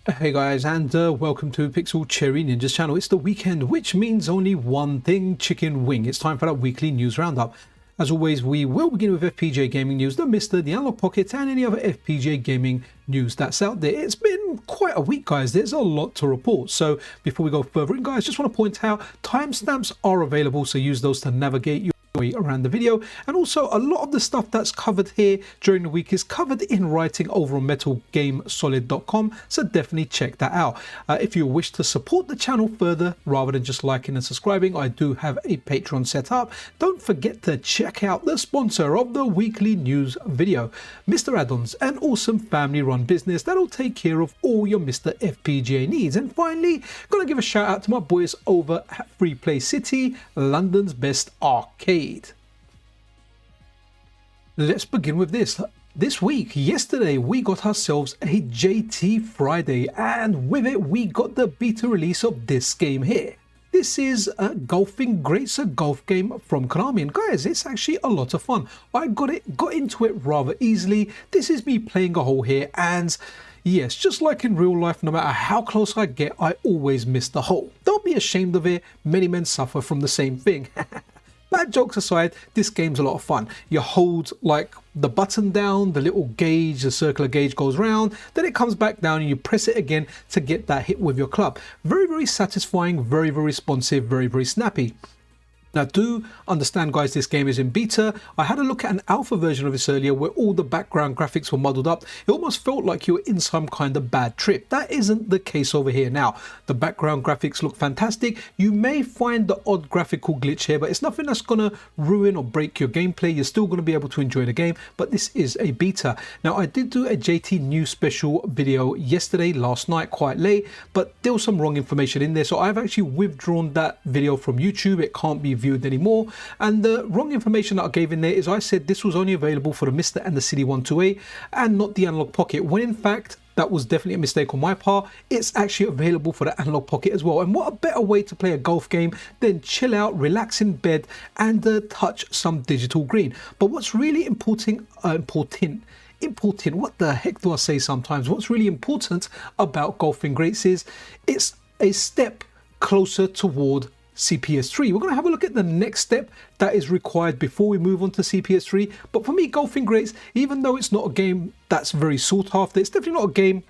Hey guys, and welcome to Pixel Cherry Ninja's channel. It's the weekend, which means only one thing: chicken wing. It's time for that weekly news roundup. As always, we will begin with FPGA gaming news, the MiSTer, the Analogue Pocket, and any other FPGA gaming news that's out there. It's been quite a week, guys. There's a lot to report. So before we go further in, guys, just want to point out timestamps are available, so use those to navigate your way around the video. And also, a lot of the stuff that's covered here during the week is covered in writing over on metalgamesolid.com, so definitely check that out. If you wish to support the channel further rather than just liking and subscribing, I do have a Patreon set up. Don't forget to check out the sponsor of the weekly news video, MiSTer Add-ons, an awesome family run business that'll take care of all your MiSTer FPGA needs. And finally, gonna give a shout out to my boys over at Free Play City, London's best arcade. Let's begin with this. This week, yesterday, we got ourselves a JT Friday, and with it, we got the beta release of this game here. This is Golfing Greats, a golf game from Konami, and guys, it's actually a lot of fun. I got into it rather easily. This is me playing a hole here, and yes, just like in real life, no matter how close I get, I always miss the hole. Don't be ashamed of it. Many men suffer from the same thing. Bad jokes aside, this game's a lot of fun. You hold like the button down, the little gauge, the circular gauge goes round, then it comes back down and you press it again to get that hit with your club. Very, very satisfying, very, very responsive, very, very snappy. Now, do understand, guys, this game is in beta. I had a look at an alpha version of this earlier where all the background graphics were muddled up. It almost felt like you were in some kind of bad trip. That isn't the case over here now. The background graphics look fantastic. You may find the odd graphical glitch here, but it's nothing that's going to ruin or break your gameplay. You're still going to be able to enjoy the game, but this is a beta. Now, I did do a JT News special video yesterday, last night, quite late, but there was some wrong information in there. So I've actually withdrawn that video from YouTube. It can't be viewed anymore, and the wrong information that I gave in there is I said this was only available for the MiSTer and the City 128 and not the Analogue Pocket, when in fact that was definitely a mistake on my part. It's actually available for the Analogue Pocket as well. And what a better way to play a golf game than chill out, relax in bed, and touch some digital green. But what's really important, what the heck do I say sometimes? What's really important about Golfing Greats is it's a step closer toward CPS3. We're going to have a look at the next step that is required before we move on to CPS3. But for me, Golfing Greats, even though it's not a game that's very sought after, it's definitely not a game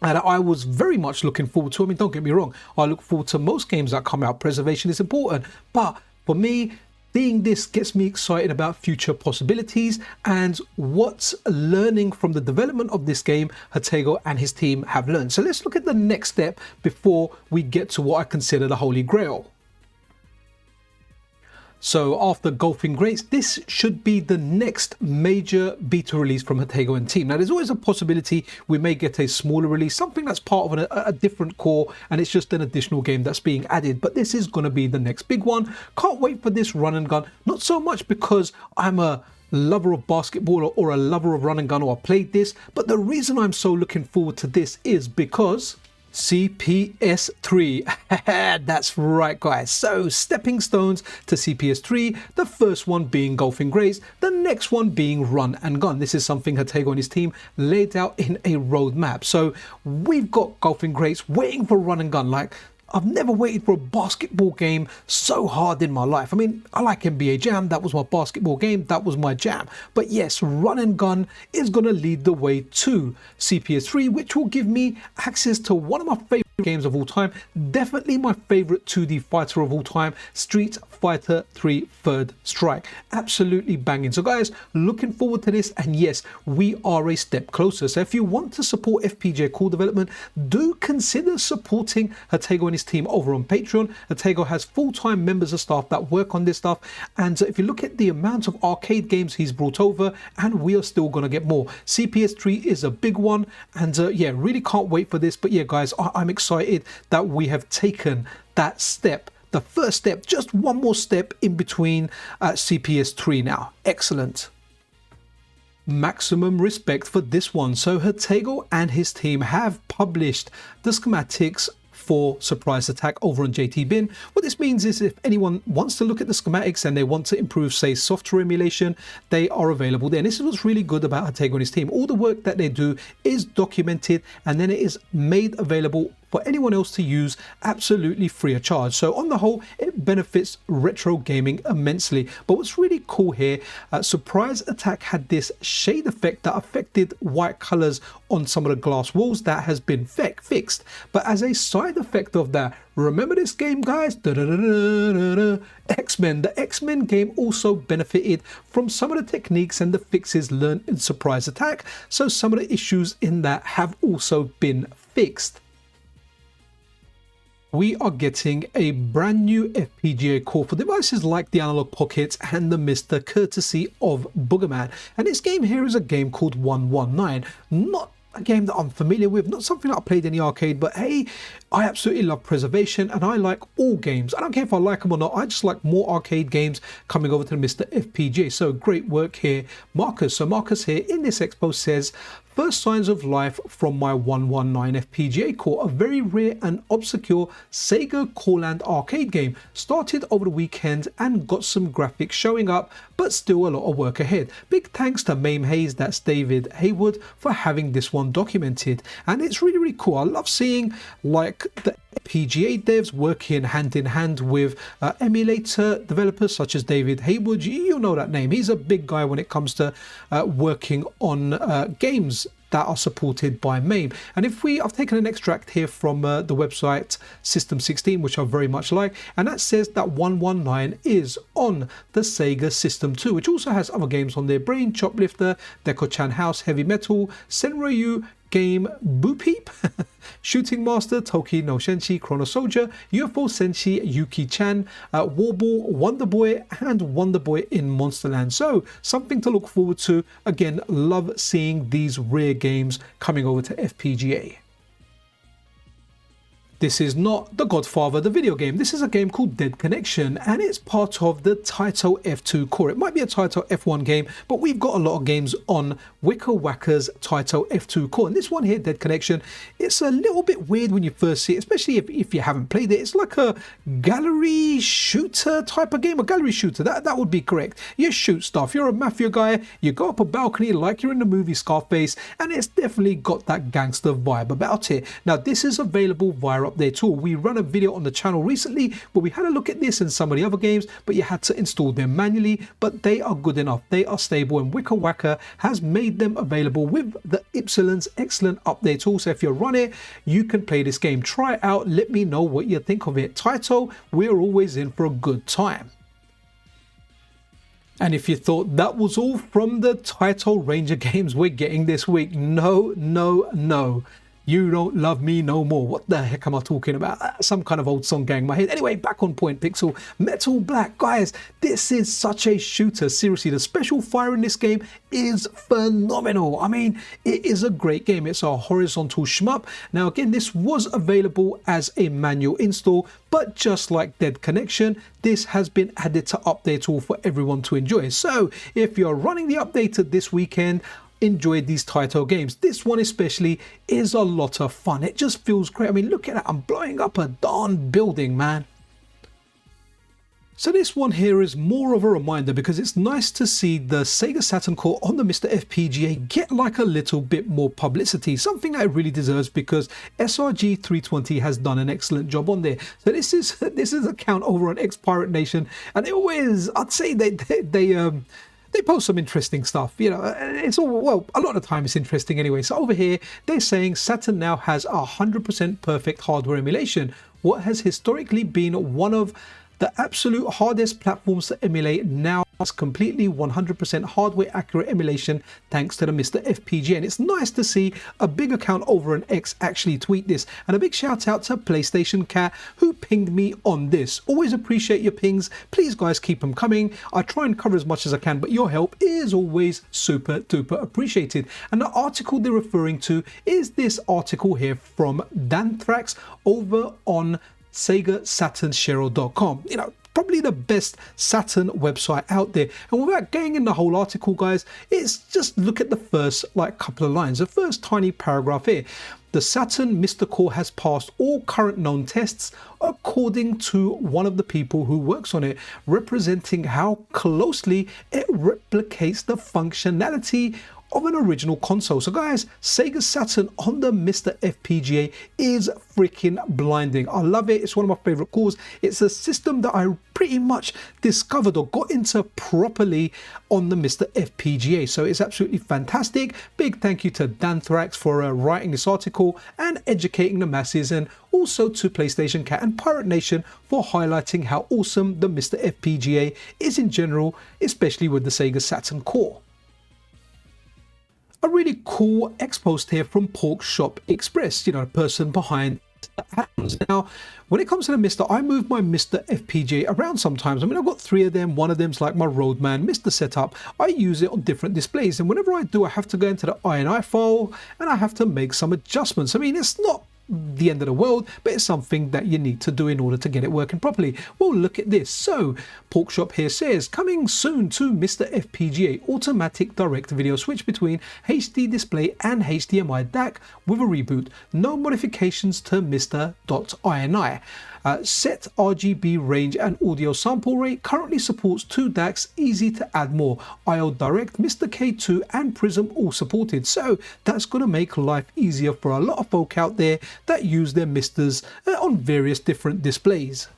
that I was very much looking forward to. I mean, don't get me wrong, I look forward to most games that come out. Preservation is important, but for me, seeing this gets me excited about future possibilities and what's learning from the development of this game Harringay and his team have learned. So let's look at the next step before we get to what I consider the Holy Grail. So after Golfing Greats, this should be the next major beta release from Harringay and team. Now, there's always a possibility we may get a smaller release, something that's part of a different core, and it's just an additional game that's being added. But this is going to be the next big one. Can't wait for this run and gun. Not so much because I'm a lover of basketball or a lover of run and gun or I played this, but the reason I'm so looking forward to this is because CPS3. That's right, guys. So stepping stones to CPS3, the first one being Golfing Greats, the next one being Run and Gun. This is something Harringay and his team laid out in a roadmap. So we've got Golfing Greats waiting for Run and Gun. Like, I've never waited for a basketball game so hard in my life. I mean, I like NBA Jam. That was my basketball game. That was my jam. But yes, Run and Gun is going to lead the way to CPS3, which will give me access to one of my favorite games of all time, definitely my favorite 2D fighter of all time, Street Fighter 3 Third Strike. Absolutely banging. So guys, looking forward to this, and yes, we are a step closer. So if you want to support FPGA core development, do consider supporting Harringay and his team over on Patreon. Harringay has full-time members of staff that work on this stuff, and if you look at the amount of arcade games he's brought over, and we are still going to get more. CPS3 is a big one, and yeah, really can't wait for this. But yeah, guys, I'm excited that we have taken that step, the first step, just one more step in between CPS3 now. Excellent. Maximum respect for this one. So Harringay and his team have published the schematics for Surprise Attack over on JTBin. What this means is if anyone wants to look at the schematics and they want to improve, say, software emulation, they are available there. And this is what's really good about Ortega and his team. All the work that they do is documented and then it is made available for anyone else to use absolutely free of charge. So on the whole, it benefits retro gaming immensely. But what's really cool here, Surprise Attack had this shade effect that affected white colors on some of the glass walls that has been fixed. But as a side effect of that, remember this game, guys? X-Men. The X-Men game also benefited from some of the techniques and the fixes learned in Surprise Attack. So some of the issues in that have also been fixed. We are getting a brand new FPGA core for devices like the Analogue Pocket and the MiSTer, courtesy of Boogerman. And this game here is a game called 119. Not a game that I'm familiar with, not something that I played in the arcade, but hey, I absolutely love preservation and I like all games. I don't care if I like them or not, I just like more arcade games coming over to the MiSTer FPGA. So great work here, Marcus. So Marcus here in this expo says, first signs of life from my 119 FPGA core, a very rare and obscure Sega Coreland arcade game. Started over the weekend and got some graphics showing up, but still a lot of work ahead. Big thanks to O.M.A.Hei-Long, that's David Haywood, for having this one documented. And it's really, really cool. I love seeing like the FPGA devs working hand in hand with emulator developers such as David Haywood. You know that name. He's a big guy when it comes to working on games that are supported by MAME. And if I've taken an extract here from the website System 16, which I very much like, and that says that 119 is on the Sega System 2, which also has other games on there: Brain, Choplifter, Deko-chan House, Heavy Metal, Senryu Game, Boop-Peep, Shooting Master, Toki no Shenshi, Chrono Soldier, UFO Senshi, Yuki-chan, Warball, Wonder Boy, and Wonder Boy in Monsterland. So something to look forward to. Again, love seeing these rare games coming over to FPGA. This is not The Godfather, the video game. This is a game called Dead Connection, and it's part of the Taito F2 core. It might be a Taito F1 game, but we've got a lot of games on Wicker Wacker's Taito F2 core. And this one here, Dead Connection, it's a little bit weird when you first see it, especially if you haven't played it. It's like a gallery shooter type of game, a gallery shooter. That would be correct. You shoot stuff. You're a mafia guy. You go up a balcony like you're in the movie Scarface, and it's definitely got that gangster vibe about it. Now, this is available via there too. We run a video on the channel recently where we had a look at this and some of the other games, but you had to install them manually, but they are good enough. They are stable, and Wicker Wacker has made them available with the Ypsilon's excellent update tool. So if you run it, you can play this game. Try it out. Let me know what you think of it. Taito, we're always in for a good time. And if you thought that was all from the Taito Ranger games we're getting this week, no. You don't love me no more. What the heck am I talking about? Some kind of old song gang in my head. Anyway, back on point, Pixel. Metal Black. Guys, this is such a shooter. Seriously, the special fire in this game is phenomenal. I mean, it is a great game. It's a horizontal shmup. Now, again, this was available as a manual install, but just like Dead Connection, this has been added to update all for everyone to enjoy. So if you're running the update this weekend, enjoy these Taito games. This one especially is a lot of fun. It just feels great. I mean, look at that. I'm blowing up a darn building, man. So this one here is more of a reminder because it's nice to see the Sega Saturn core on the MiSTer FPGA get like a little bit more publicity, something that it really deserves because SRG 320 has done an excellent job on there. So this is a count over on X Pirate Nation, and they always, I'd say they post some interesting stuff, you know. It's all, well, a lot of the time it's interesting anyway. So over here, they're saying Saturn now has 100% perfect hardware emulation. What has historically been one of the absolute hardest platforms to emulate now has completely 100% hardware accurate emulation thanks to the MiSTer FPGA. And it's nice to see a big account over on X actually tweet this. And a big shout out to PlayStation Cat who pinged me on this. Always appreciate your pings. Please guys, keep them coming. I try and cover as much as I can, but your help is always super duper appreciated. And the article they're referring to is this article here from Danthrax over on SegaSaturnShero.com. You know, probably the best Saturn website out there. And without getting in the whole article, guys, it's just look at the first couple of lines, the first tiny paragraph here. The Saturn MiSTer core has passed all current known tests according to one of the people who works on it, representing how closely it replicates the functionality of an original console. So guys, Sega Saturn on the MiSTer FPGA is freaking blinding. I love it. It's one of my favorite cores. It's a system that I pretty much discovered or got into properly on the MiSTer FPGA. So it's absolutely fantastic. Big thank you to Danthrax for writing this article and educating the masses, and also to PlayStation Cat and Pirate Nation for highlighting how awesome the MiSTer FPGA is in general, especially with the Sega Saturn core. A really cool X post here from Pork Shop Express, you know, the person behind the add-ons. Now, when it comes to the MiSTer, I move my MiSTer FPGA around sometimes. I mean, I've got 3 of them. One of them's like my Roadman MiSTer setup. I use it on different displays, and whenever I do, I have to go into the INI file and I have to make some adjustments. I mean, it's not the end of the world, but it's something that you need to do in order to get it working properly. Well, look at this. So Porkshop here says, coming soon to MiSTer FPGA, automatic direct video switch between HD display and HDMI DAC with a reboot. No modifications to MiSTer.ini. Set RGB range and audio sample rate. Currently supports 2 DACs, easy to add more. IO Direct, MiSTer K2 and Prism all supported. So that's going to make life easier for a lot of folk out there that use their MiSTers on various different displays.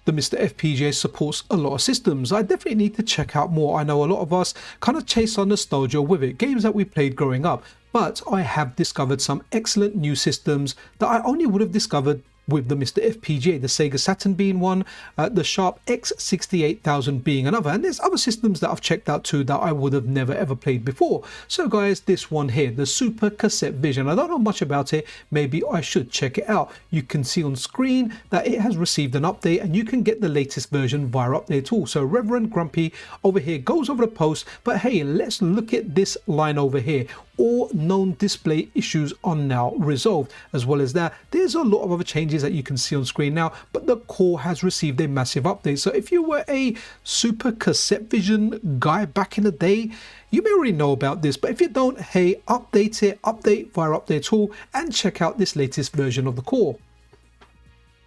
The MiSTer FPGA supports a lot of systems. I definitely need to check out more. I know a lot of us kind of chase our nostalgia with it, games that we played growing up. But I have discovered some excellent new systems that I only would have discovered with the MiSTer FPGA, the Sega Saturn being one, the Sharp X68000 being another, and there's other systems that I've checked out too that I would have never ever played before. So guys, this one here, the Super Cassette Vision, I don't know much about it, maybe I should check it out. You can see on screen that it has received an update, and you can get the latest version via update tool. So Reverend Grumpy over here goes over the post, but hey, let's look at this line over here. All known display issues are now resolved. As well as that, there's a lot of other changes that you can see on screen now, but the core has received a massive update. So if you were a Super Cassette Vision guy back in the day, you may already know about this, but if you don't, hey, update it, update via update tool, and check out this latest version of the core.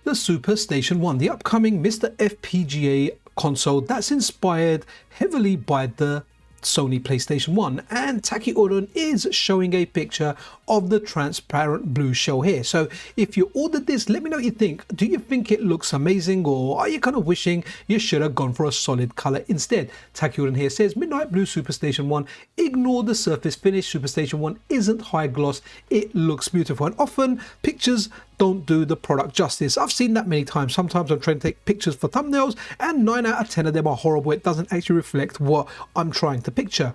The Super Station 1, the upcoming MiSTer FPGA console that's inspired heavily by the Sony PlayStation 1, and Taki Odon is showing a picture of the transparent blue shell here. So if you ordered this, let me know what you think. Do you think it looks amazing, or are you kind of wishing you should have gone for a solid color instead? Taki Odon here says, Midnight Blue Super Station 1, ignore the surface finish. Super Station 1 isn't high gloss, it looks beautiful, and often pictures don't do the product justice. I've seen that many times. Sometimes I'm trying to take pictures for thumbnails and 9 out of 10 of them are horrible. It doesn't actually reflect what I'm trying to picture.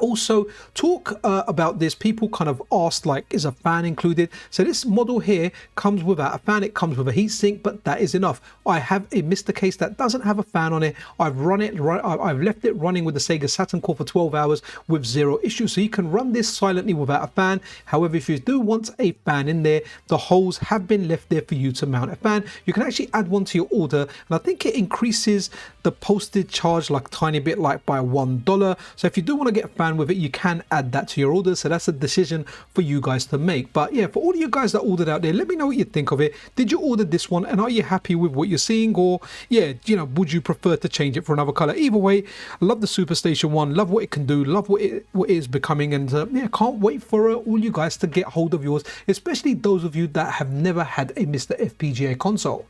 Also, talk about this. People kind of asked, like, is a fan included? So this model here comes without a fan. It comes with a heatsink, but that is enough. I have a MiSTer case that doesn't have a fan on it. I've left it running with the Sega Saturn core for 12 hours with 0 issues. So you can run this silently without a fan. However, if you do want a fan in there, the holes have been left there for you to mount a fan. You can actually add one to your order, and I think it increases the postage charge like a tiny bit, like by $1. So if you do want to get a fan with it, you can add that to your order. So that's a decision for you guys to make. But yeah, for all of you guys that ordered out there, let me know what you think of it. Did you order this one, and are you happy with what you're seeing, or yeah, you know, would you prefer to change it for another color? Either way, I love the Super Station 1, love what it can do, love what it is becoming, and yeah, can't wait for all you guys to get hold of yours, especially those of you that have never had a MiSTer FPGA console.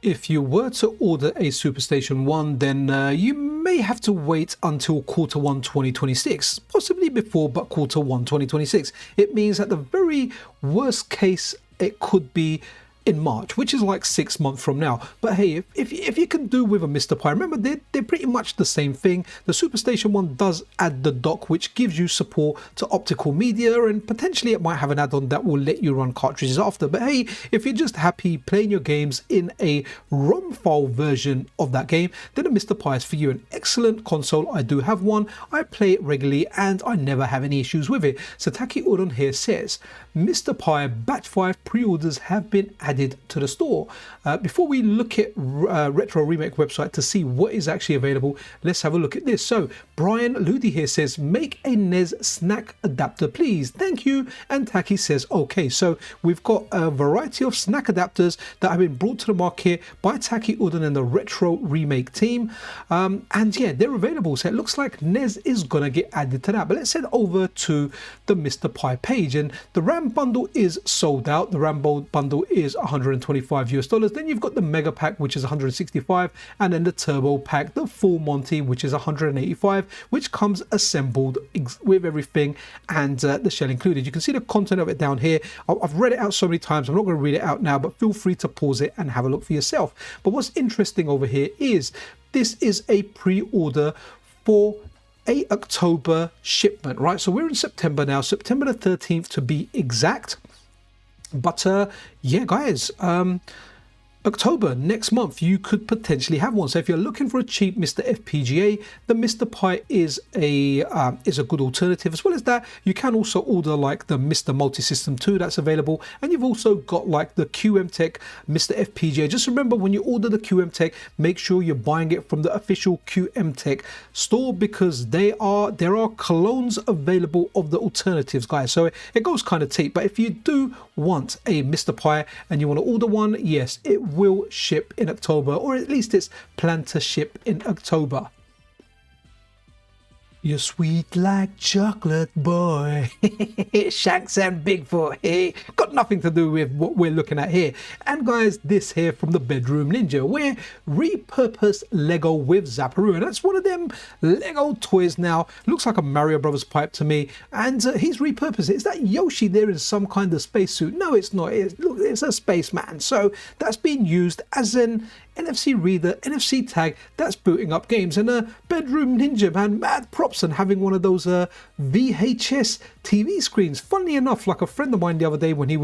If you were to order a Super Station 1, then you may have to wait until Q1 2026, possibly before, but Q1 2026. It means at the very worst case, it could be in March, which is like 6 months from now. But hey, if you can do with a MiSTer Pi, remember they're pretty much the same thing. The Super Station 1 does add the dock, which gives you support to optical media, and potentially it might have an add-on that will let you run cartridges after. But hey, if you're just happy playing your games in a ROM file version of that game, then a MiSTer Pi is for you. An excellent console. I do have one, I play it regularly, and I never have any issues with it. So Taki Odon here says, MiSTer Pi Batch 5 pre-orders have been added added to the store. Before we look at Retro Remake website to see what is actually available, let's have a look at this. So Brian Ludi here says, make a NES snack adapter please, thank you. And Taki says okay. So we've got a variety of snack adapters that have been brought to the market by Taki Uden and the Retro Remake team, and yeah, they're available. So it looks like NES is gonna get added to that. But let's head over to the MiSTer Pi page, and the RAM bundle is sold out. The RAM bundle is $125 US. Then you've got the Mega Pack, which is 165, and then the Turbo Pack, the Full Monty, which is 185, which comes assembled with everything and the shell included. You can see the content of it down here. I've read it out so many times, I'm not going to read it out now, but feel free to pause it and have a look for yourself. But what's interesting over here is this is a pre-order for a October shipment, right? So we're in September now, September the 13th to be exact. But yeah, guys, October next month you could potentially have one. So if you're looking for a cheap MiSTer FPGA, the MiSTer Pi is a good alternative. As well as that, you can also order like the MiSTer Multi-System 2 that's available, and you've also got like the QM Tech MiSTer FPGA. Just remember, when you order the QM Tech, make sure you're buying it from the official QM Tech store, because there are clones available of the alternatives, guys. So it goes kind of cheap. But if you do want a MiSTer Pi and you want to order one, yes, it will ship in October, or at least it's planned to ship in October. You're sweet like chocolate, boy. Shanks and Bigfoot, hey, got nothing to do with what we're looking at here. And guys, this here from the Bedroom Ninja, we're repurposed Lego with Zaparoo, and that's one of them Lego toys now. Looks like a Mario Brothers pipe to me, and he's repurposed it. Is that Yoshi there in some kind of spacesuit? No, it's not. It's a spaceman. So that's being used as an NFC reader, NFC tag that's booting up games. And a Bedroom Ninja, man, mad props and having one of those VHS TV screens. Funnily enough, like a friend of mine the other day, when he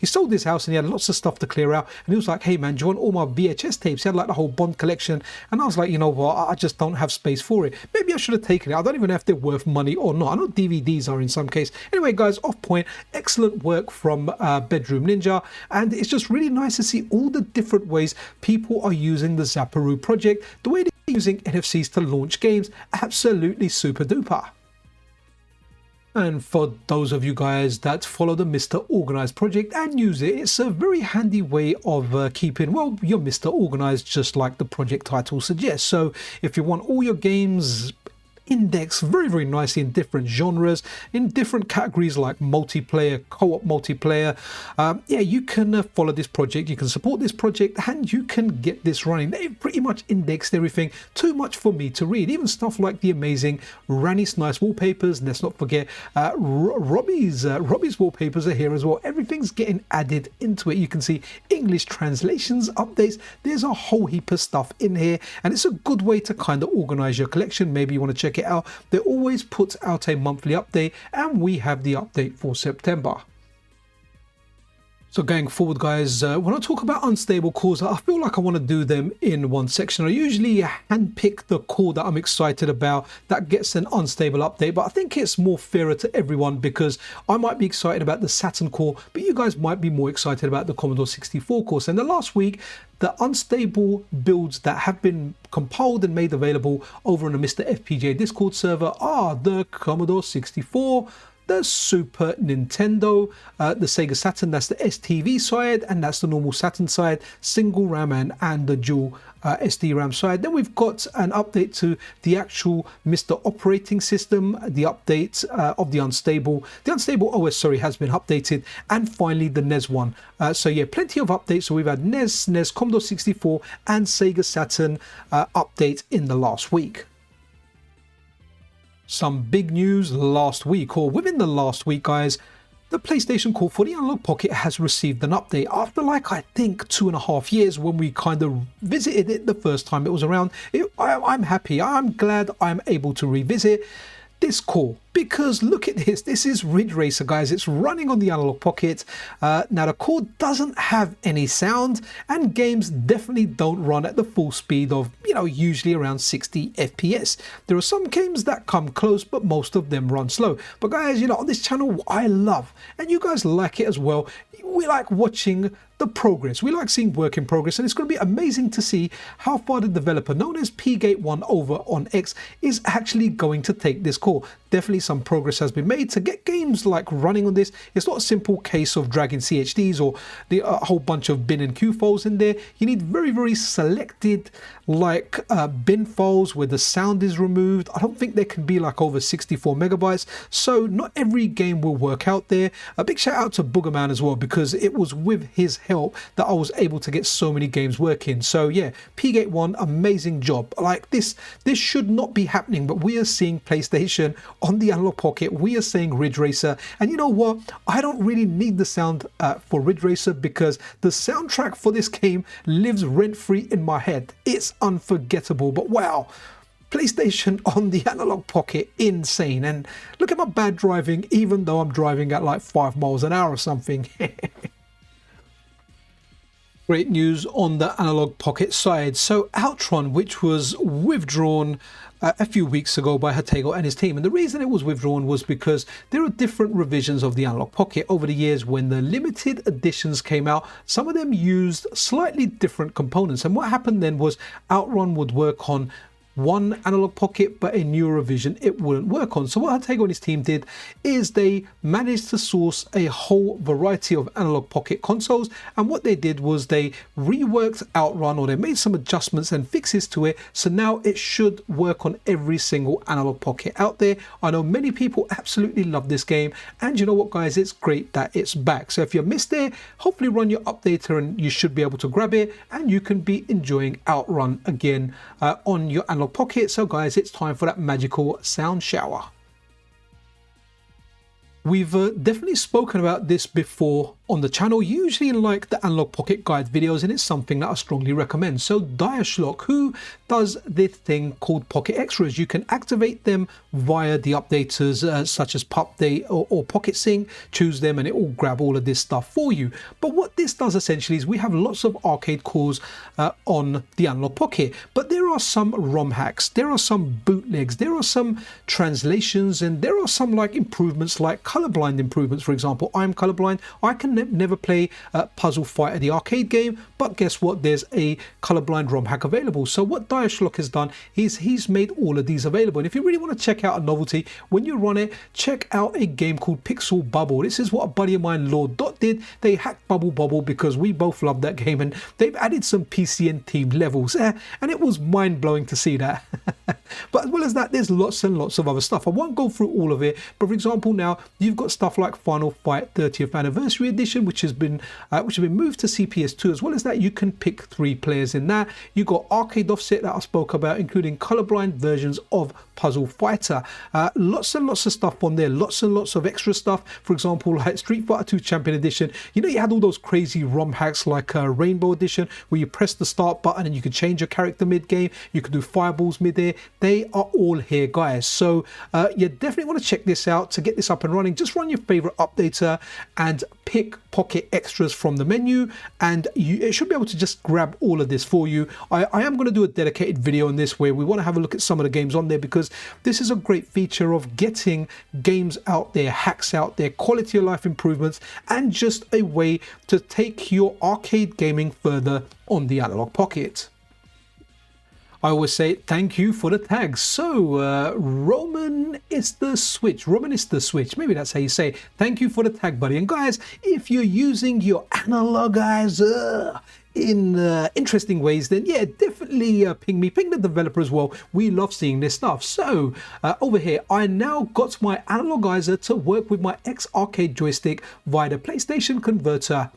sold his house and he had lots of stuff to clear out, and he was like, hey man, do you want all my VHS tapes? He had like the whole Bond collection, and I was like, you know what, I just don't have space for it. Maybe I should have taken it. I don't even know if they're worth money or not. I know DVDs are in some case. Anyway, guys, off point, excellent work from Bedroom Ninja, and it's just really nice to see all the different ways people are using the Zaparoo project, the way they're using NFCs to launch games. Absolutely super duper. And for those of you guys that follow the MiSTer Organized project and use it, it's a very handy way of keeping, well, your MiSTer organized, just like the project title suggests. So if you want all your games indexed very, very nicely in different genres, in different categories like multiplayer, co-op multiplayer, yeah, you can follow this project, you can support this project, and you can get this running. They've pretty much indexed everything, too much for me to read. Even stuff like the amazing Ranny's nice wallpapers, and let's not forget Robbie's wallpapers are here as well. Everything's getting added into it. You can see English translations, updates. There's a whole heap of stuff in here, and it's a good way to kind of organize your collection. Maybe you want to check it out. They always put out a monthly update, and we have the update for September. So going forward, guys, when I talk about unstable cores, I feel like I want to do them in one section. I usually handpick the core that I'm excited about that gets an unstable update, but I think it's more fairer to everyone, because I might be excited about the Saturn core, but you guys might be more excited about the Commodore 64 core. So in the last week, the unstable builds that have been compiled and made available over on the MiSTer FPGA Discord server are the Commodore 64, the Super Nintendo, the Sega Saturn, that's the STV side, and that's the normal Saturn side, single RAM and the dual SD RAM side. Then we've got an update to the actual MiSTer operating system, the update of the unstable OS, has been updated, and finally the NES one. So yeah, plenty of updates. So we've had NES, Commodore 64, and Sega Saturn update in the last week. Some big news last week, or within the last week, guys. The PlayStation Core for the Analogue Pocket has received an update after, like, I think 2.5 years when we kind of visited it the first time it was around. I'm happy. I'm glad I'm able to revisit this core. because look at this. This is Ridge Racer, guys. It's running on the Analogue Pocket. Now the core doesn't have any sound, and games definitely don't run at the full speed of, you know, usually around 60 FPS. There are some games that come close, but most of them run slow. But guys, you know, on this channel, what I love, and you guys like it as well, we like watching the progress. We like seeing work in progress, and it's going to be amazing to see how far the developer known as P-Gate1 over on X is actually going to take this core. Definitely some progress has been made to get games like running on this. It's not a simple case of dragging CHDs or a whole bunch of bin and Q files in there. You need very, very selected like bin files where the sound is removed. I don't think there can be like over 64 megabytes, so not every game will work out there. A big shout out to Boogerman as well, because it was with his help that I was able to get so many games working. So yeah, P-Gate1, amazing job. Like this should not be happening, but we are seeing PlayStation on the Analogue Pocket. We are seeing Ridge Racer, and you know what? I don't really need the sound for Ridge Racer, because the soundtrack for this game lives rent-free in my head. It's unforgettable. But wow, PlayStation on the Analogue Pocket, insane. And look at my bad driving, even though I'm driving at like 5 miles an hour or something. Great news on the Analogue Pocket side. So Outrun, which was withdrawn a few weeks ago by Harringay and his team, and the reason it was withdrawn was because there are different revisions of the Analogue Pocket over the years. When the limited editions came out, some of them used slightly different components, and what happened then was Outrun would work on one Analogue Pocket, but a newer revision it wouldn't work on. So what Harringay and his team did is they managed to source a whole variety of Analogue Pocket consoles, and what they did was they reworked Outrun, or they made some adjustments and fixes to it, so now it should work on every single Analogue Pocket out there. I know many people absolutely love this game, and you know what guys, it's great that it's back. So if you missed it, hopefully run your updater and you should be able to grab it, and you can be enjoying Outrun again on your Analogue Pocket. So guys, it's time for that magical sound shower. We've definitely spoken about this before on the channel, usually in like the Analogue Pocket guide videos, and it's something that I strongly recommend. So Diashlock, who does this thing called Pocket Extras, you can activate them via the updaters such as Pupdate or Pocket Sync. Choose them and it will grab all of this stuff for you. But what this does essentially is we have lots of arcade cores on the Analogue Pocket, but there are some ROM hacks, there are some bootlegs, there are some translations, and there are some like improvements, like colorblind improvements. For example, I'm colorblind. I can never play Puzzle Fighter, the arcade game, but guess what? There's a colorblind ROM hack available. So what Diashlock has done is he's made all of these available. And if you really want to check out a novelty, when you run it, check out a game called Pixel Bubble. This is what a buddy of mine, Lord Dot, did. They hacked Bubble because we both love that game, and they've added some PCN themed levels, and it was mind-blowing to see that. But as well as that, there's lots and lots of other stuff. I won't go through all of it, but for example, now you've got stuff like Final Fight 30th Anniversary Edition, which has been moved to CPS2. As well as that, you can pick 3 players in that. You got arcade offset that I spoke about, including colorblind versions of Puzzle Fighter. Lots and lots of stuff on there, lots and lots of extra stuff. For example, like Street Fighter 2 Champion Edition, you know, you had all those crazy ROM hacks like Rainbow Edition, where you press the start button and you could change your character mid-game, you could do fireballs mid-air. They are all here, guys. So you definitely want to check this out. To get this up and running, just run your favorite updater and pick Pocket Extras from the menu, and it should be able to just grab all of this for you. I am going to do a dedicated video on this where we want to have a look at some of the games on there, because this is a great feature of getting games out there, hacks out there, quality of life improvements, and just a way to take your arcade gaming further on the Analogue Pocket. I always say thank you for the tags. So Roman is the Switch. Maybe that's how you say it. Thank you for the tag, buddy. And guys, if you're using your Analogizer in interesting ways, then yeah, definitely ping me, ping the developer as well. We love seeing this stuff. So over here, I now got my Analogizer to work with my X-Arcade joystick via the PlayStation converter,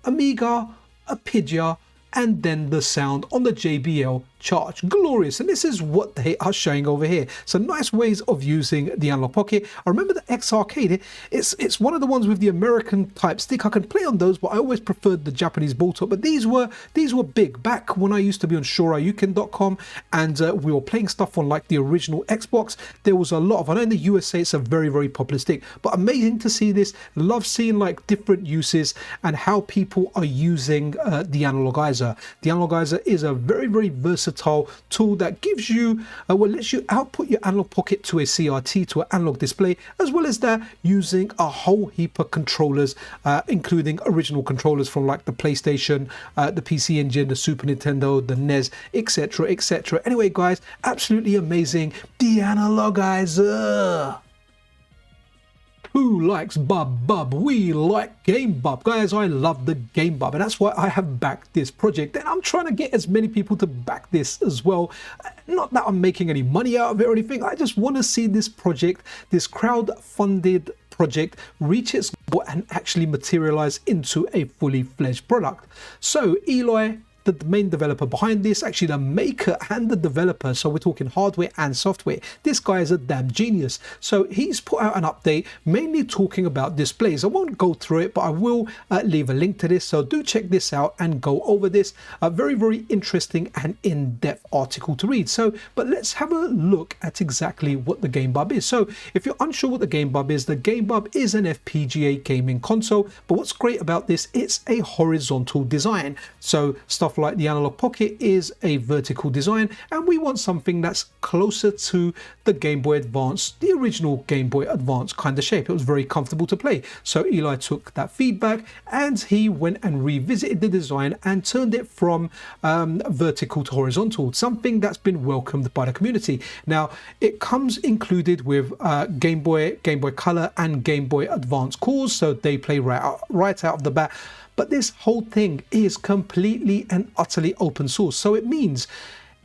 Amiga, FPGA, and then the sound on the JBL charge. Glorious. And this is what they are showing over here. So nice ways of using the Analog Pocket. I remember the X Arcade. It's one of the ones with the American type stick. I can play on those, but I always preferred the Japanese ball top. But these were big back when I used to be on ShoraYuken.com, and we were playing stuff on like the original Xbox. There was a lot of, I know in the USA it's a very, very popular stick, but amazing to see this. Love seeing like different uses and how people are using the Analogizer. The Analogizer is a very, very versatile tool that gives you, lets you output your Analog Pocket to a CRT, to an analog display, as well as that using a whole heap of controllers, including original controllers from like the PlayStation, the PC Engine, the Super Nintendo, the NES, etc, etc. Anyway guys, absolutely amazing. The Analogizer. Who likes bub? We like game bub. Guys, I love the game bub, and that's why I have backed this project, and I'm trying to get as many people to back this as well. Not that I'm making any money out of it or anything. I just want to see this project, this crowd-funded project, reach its goal and actually materialize into a fully fledged product. So Eli, the main developer behind this, actually the maker and the developer, so we're talking hardware and software, this guy is a damn genius. So he's put out an update mainly talking about displays. I won't go through it, but I will leave a link to this, so do check this out and go over this. A very, very interesting and in-depth article to read. So but let's have a look at exactly what the Game Bub is. So if you're unsure what the Game Bub is, the Game Bub is an FPGA gaming console, but what's great about this, it's a horizontal design. So stuff like the Analog Pocket is a vertical design, and we want something that's closer to the Game Boy Advance, the original Game Boy Advance kind of shape. It was very comfortable to play. So Eli took that feedback and he went and revisited the design and turned it from vertical to horizontal, something that's been welcomed by the community. Now it comes included with Game Boy Color and Game Boy Advance cores, so they play right out of the bat. But this whole thing is completely and utterly open source. So it means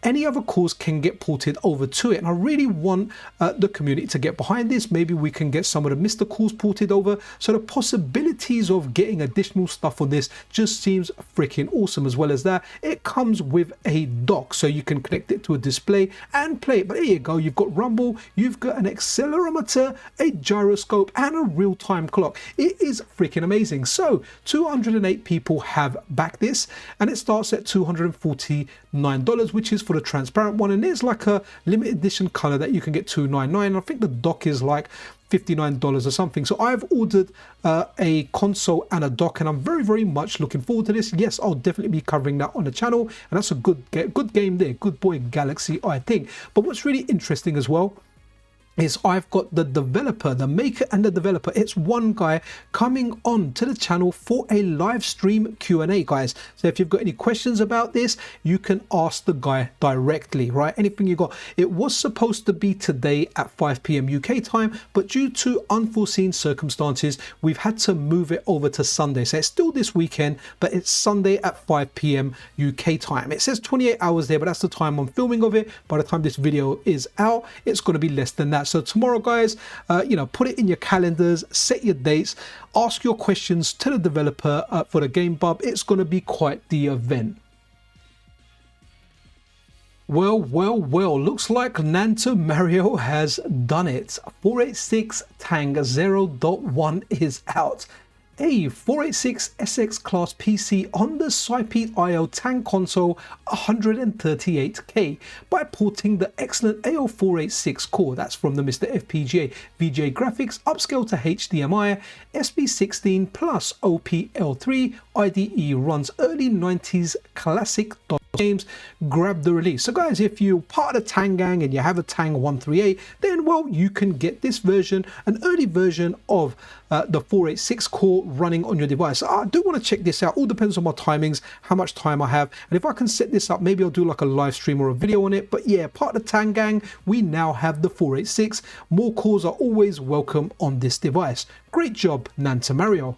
any other cores can get ported over to it, and I really want the community to get behind this. Maybe we can get some of the MiSTer cores ported over, so the possibilities of getting additional stuff on this just seems freaking awesome. As well as that, it comes with a dock, so you can connect it to a display and play it. But there you go, you've got rumble, you've got an accelerometer, a gyroscope, and a real-time clock. It is freaking amazing. So 208 people have backed this, and it starts at $249, which is for the transparent one, and there's like a limited edition color that you can get $299. I think the dock is like $59 or something. So I've ordered a console and a dock, and I'm very, very much looking forward to this. Yes, I'll definitely be covering that on the channel, and that's a good game there. Good boy Galaxy, I think. But what's really interesting as well is I've got the developer, the maker and the developer. It's one guy coming on to the channel for a live stream Q&A, guys. So if you've got any questions about this, you can ask the guy directly, right? Anything you got. It was supposed to be today at 5 p.m. UK time, but due to unforeseen circumstances, we've had to move it over to Sunday. So it's still this weekend, but it's Sunday at 5 p.m. UK time. It says 28 hours there, but that's the time I'm filming of it. By the time this video is out, it's going to be less than that. So tomorrow, guys, put it in your calendars, set your dates, ask your questions to the developer for the Game Bub. It's going to be quite the event. Well, looks like Nanto Mario has done it. 486 Tang 0.1 is out. A 486 SX class PC on the Cypete IO Tang console 138K by porting the excellent AO486 core, that's from the MiSTer FPGA, VGA graphics, upscale to HDMI, SB16 plus OPL3, IDE runs early 90s classic games. Grab the release. So guys, if you're part of the Tang gang and you have a Tang 138, then well, you can get this version, an early version of the 486 core running on your device. I do want to check this out. All depends on my timings, how much time I have, and if I can set this up, maybe I'll do like a live stream or a video on it. But yeah, part of the Tang gang, we now have the 486. More cores are always welcome on this device. Great job, Nanto Mario.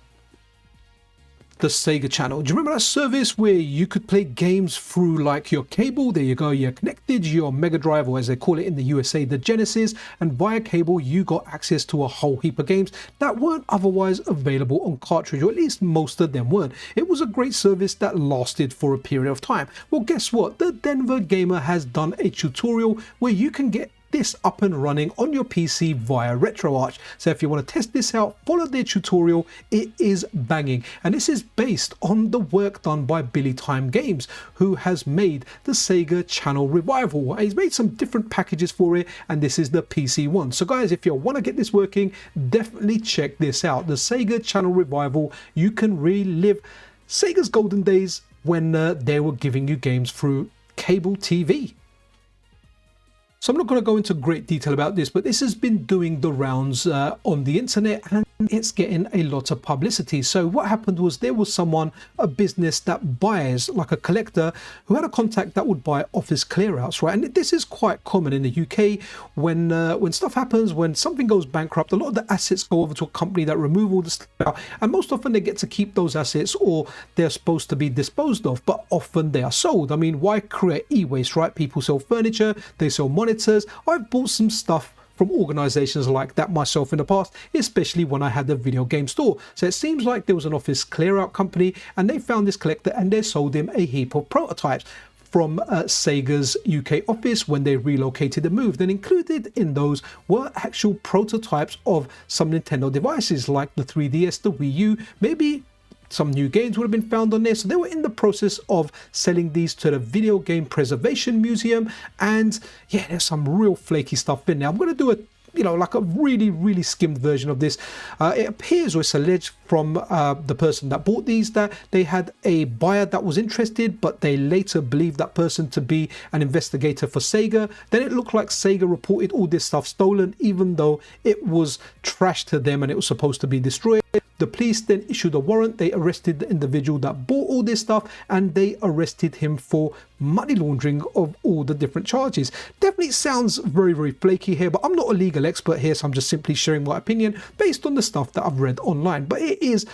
the Sega channel. Do you remember that service where you could play games through like your cable? There you go, you connected your Mega Drive, or as they call it in the USA, the Genesis, and via cable you got access to a whole heap of games that weren't otherwise available on cartridge, or at least most of them weren't. It was a great service that lasted for a period of time. Well, guess what? The Denver Gamer has done a tutorial where you can get this up and running on your PC via RetroArch. So if you want to test this out, follow their tutorial. It is banging, and this is based on the work done by Billy Time Games, who has made the Sega Channel Revival. He's made some different packages for it, and this is the PC one. So guys, if you want to get this working, definitely check this out. The Sega Channel Revival. You can relive Sega's golden days when they were giving you games through cable TV. So I'm not going to go into great detail about this, but this has been doing the rounds on the internet, and it's getting a lot of publicity. So what happened was there was someone, a business that buys, like a collector, who had a contact that would buy office clearouts, right? And this is quite common in the UK when stuff happens, when something goes bankrupt, a lot of the assets go over to a company that remove all the stuff out, and most often they get to keep those assets, or they're supposed to be disposed of, but often they are sold. I mean, why create e-waste, right? People sell furniture, they sell monitors. I've bought some stuff from organizations like that myself in the past, especially when I had a video game store. So it seems like there was an office clear out company, and they found this collector and they sold him a heap of prototypes from Sega's UK office when they relocated and moved. And included in those were actual prototypes of some Nintendo devices like the 3DS, the Wii U, maybe some new games would have been found on there. So they were in the process of selling these to the Video Game Preservation Museum. And yeah, there's some real flaky stuff in there. I'm going to do like a really skimmed version of this. It appears, or it's alleged from the person that bought these, that they had a buyer that was interested, but they later believed that person to be an investigator for Sega. Then it looked like Sega reported all this stuff stolen, even though it was trashed to them and it was supposed to be destroyed. The police then issued a warrant. They arrested the individual that bought all this stuff, and they arrested him for money laundering of all the different charges. Definitely sounds very flaky here, but I'm not a legal expert here, so I'm just simply sharing my opinion based on the stuff that I've read online. But it is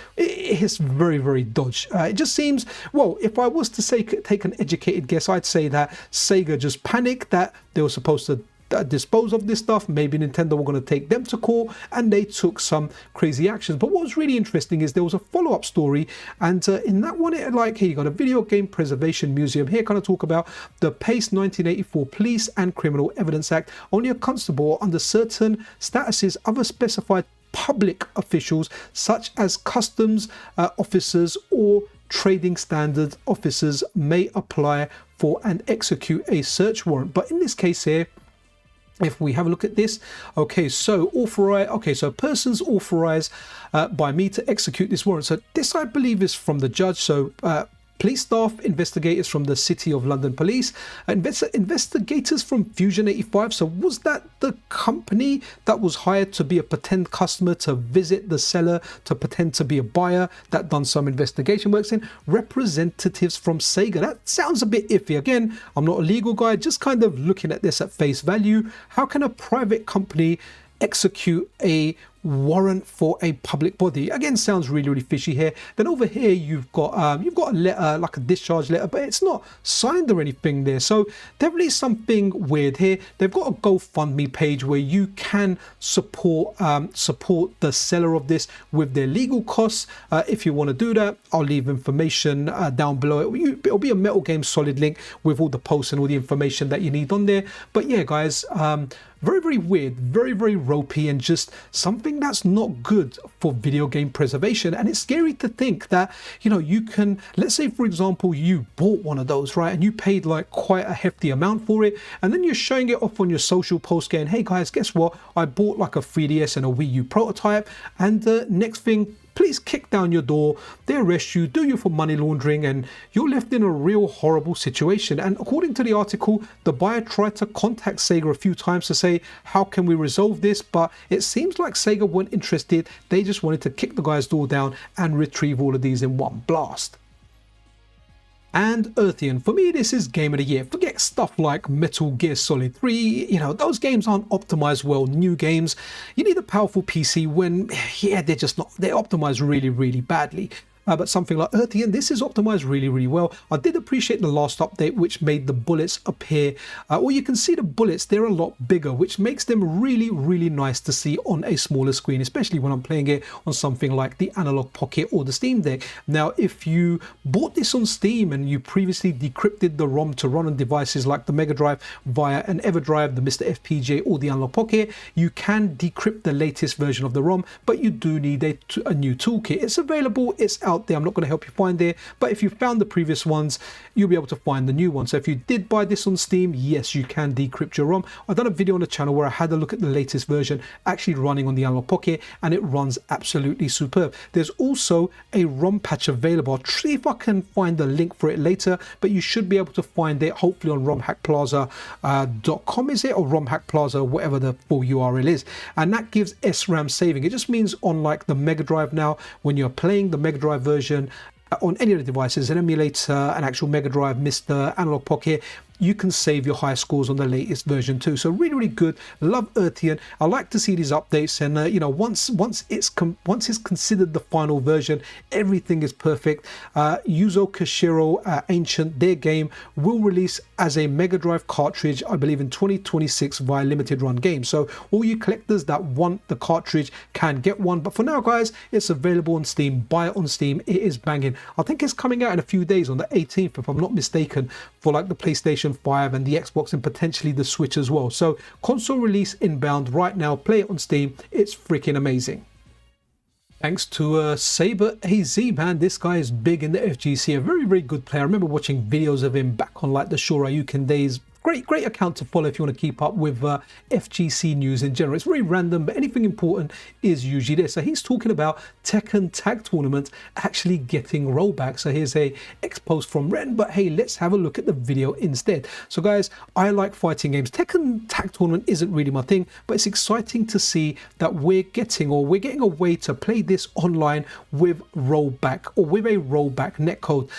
very dodge. It just seems, well, if I was to say take an educated guess, I'd say that Sega just panicked that they were supposed to dispose of this stuff. Maybe Nintendo were going to take them to court, and they took some crazy actions. But what was really interesting is there was a follow-up story, and in that one, it like, here you got a Video Game Preservation Museum. Here kind of talk about the PACE 1984 Police and Criminal Evidence Act. Only a constable under certain statuses, other specified public officials such as customs officers or trading standard officers may apply for and execute a search warrant. But in this case here, if we have a look at this, so persons authorized by me to execute this warrant. So this, I believe, is from the judge. So police staff, investigators from the City of London Police, investigators from Fusion 85. So was that the company that was hired to be a pretend customer, to visit the seller, to pretend to be a buyer that done some investigation works in? Representatives from Sega. That sounds a bit iffy. Again, I'm not a legal guy, just kind of looking at this at face value. How can a private company execute a warrant for a public body? Again, sounds really fishy here. Then over here you've got a letter, like a discharge letter, but it's not signed or anything there. So definitely something weird here. They've got a GoFundMe page where you can support the seller of this with their legal costs. If you want to do that, I'll leave information down below. It'll be a Metal Game Solid link with all the posts and all the information that you need on there. But yeah, guys, very weird, very ropey, and just something that's not good for video game preservation. And it's scary to think that, you can, let's say for example, you bought one of those, right, and you paid like quite a hefty amount for it, and then you're showing it off on your social post going, hey guys, guess what, I bought like a 3DS and a Wii U prototype, and the next thing, police kick down your door, they arrest you, do you for money laundering, and you're left in a real horrible situation. And according to the article, the buyer tried to contact Sega a few times to say, how can we resolve this? But it seems like Sega weren't interested. They just wanted to kick the guy's door down and retrieve all of these in one blast. And Earthion, for me, this is game of the year. Forget stuff like Metal Gear Solid 3, those games aren't optimized well, new games. You need a powerful PC when, they're optimized really badly. but something like Earthion, this is optimized really, really well. I did appreciate the last update, which made the bullets appear, or you can see the bullets, they're a lot bigger, which makes them really, really nice to see on a smaller screen, especially when I'm playing it on something like the Analogue Pocket or the Steam Deck. Now, if you bought this on Steam and you previously decrypted the ROM to run on devices like the Mega Drive via an EverDrive, the MiSTer FPGA or the Analogue Pocket, you can decrypt the latest version of the ROM, but you do need a new toolkit. It's available, it's out there. I'm not going to help you find it, but if you found the previous ones, you'll be able to find the new one. So if you did buy this on Steam, yes, you can decrypt your ROM. I've done a video on the channel where I had a look at the latest version actually running on the Analogue Pocket, and it runs absolutely superb. There's also a ROM patch available. I'll see if I can find the link for it later, but you should be able to find it hopefully on romhackplaza.com, is it, or romhackplaza, whatever the full URL is, and that gives SRAM saving. It just means on like the Mega Drive now, when you're playing the Mega Drive version on any of the devices, an emulator, an actual Mega Drive, MiSTer, Analogue Pocket, you can save your high scores on the latest version too. So really, really good. Love Earthion. I like to see these updates, and you know, once it's considered the final version, everything is perfect. Yuzo Koshiro Ancient, their game will release as a Mega Drive cartridge, I believe in 2026 via limited run games. So all you collectors that want the cartridge can get one. But for now, guys, it's available on Steam. Buy it on Steam. It is banging. I think it's coming out in a few days on the 18th, if I'm not mistaken, for like the PlayStation 5 and the Xbox and potentially the Switch as well. So console release inbound right now. Play it on Steam. It's freaking amazing. Thanks to Saber AZ, man. This guy is big in the FGC. A very, very good player. I remember watching videos of him back on like the Shoryuken days. Great account to follow if you want to keep up with FGC news in general. It's very random, but anything important is usually there. So he's talking about Tekken Tag Tournament actually getting rollback. So here's a X-post from Ren, but hey, let's have a look at the video instead. So guys, I like fighting games. Tekken Tag Tournament isn't really my thing, but it's exciting to see that we're getting a way to play this online with rollback, or with a rollback netcode.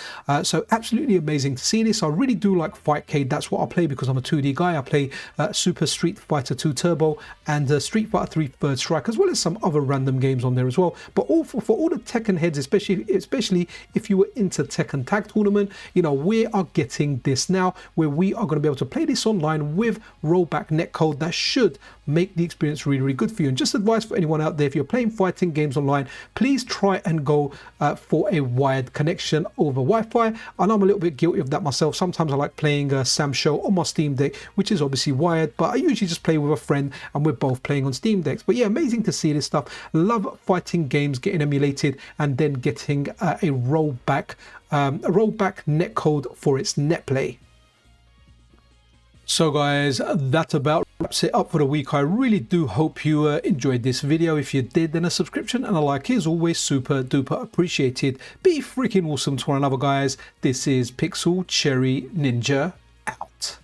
So absolutely amazing to see this. I really do like Fightcade. That's what I play because I'm a 2D guy. I play Super Street Fighter 2 Turbo and Street Fighter 3 Third Strike, as well as some other random games on there as well. But all for all the Tekken heads, especially if you were into Tekken Tag Tournament, you know, we are getting this now, where we are going to be able to play this online with rollback netcode. That should make the experience really, really good for you. And just advice for anyone out there, if you're playing fighting games online, please try and go for a wired connection over Wi-Fi. And I'm a little bit guilty of that myself. Sometimes I like playing Sam Show on my Steam Deck, which is obviously wired, but I usually just play with a friend and we're both playing on Steam Decks. But yeah, amazing to see this stuff. Love fighting games getting emulated and then getting a rollback netcode for its netplay. So guys, that about wraps it up for the week. I really do hope you enjoyed this video. If you did, then a subscription and a like is always super duper appreciated. Be freaking awesome to one another, guys. This is Pixel Cherry Ninja out.